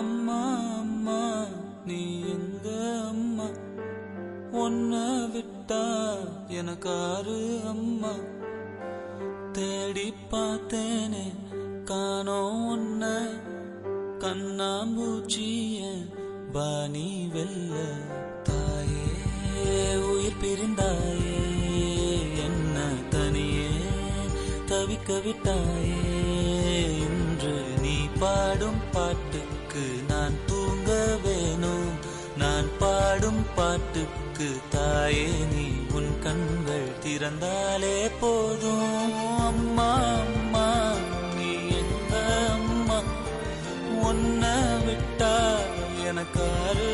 அம்மா அம்மா நீ எங்க அம்மா, உன்னை விட்டா எனக்காரு அம்மா. தேடி பார்த்தேனே காணோம் உன்ன, கண்ணாம்பூச்சிய பாணி வெல்ல. தாயே உயிர் பிரிந்தாயே, என்ன தனியே தவிக்க விட்டாயே. இன்று நீ பாடும் பாட்டுக்கு நான் தூங்க வேணும், நான் பாடும் பாட்டுக்கு தாயே நீ உன் கண்கள் திறந்தாலே போதும். அம்மா அம்மா நீ எங்க அம்மா, உன்னை விட்டா எனக்காரு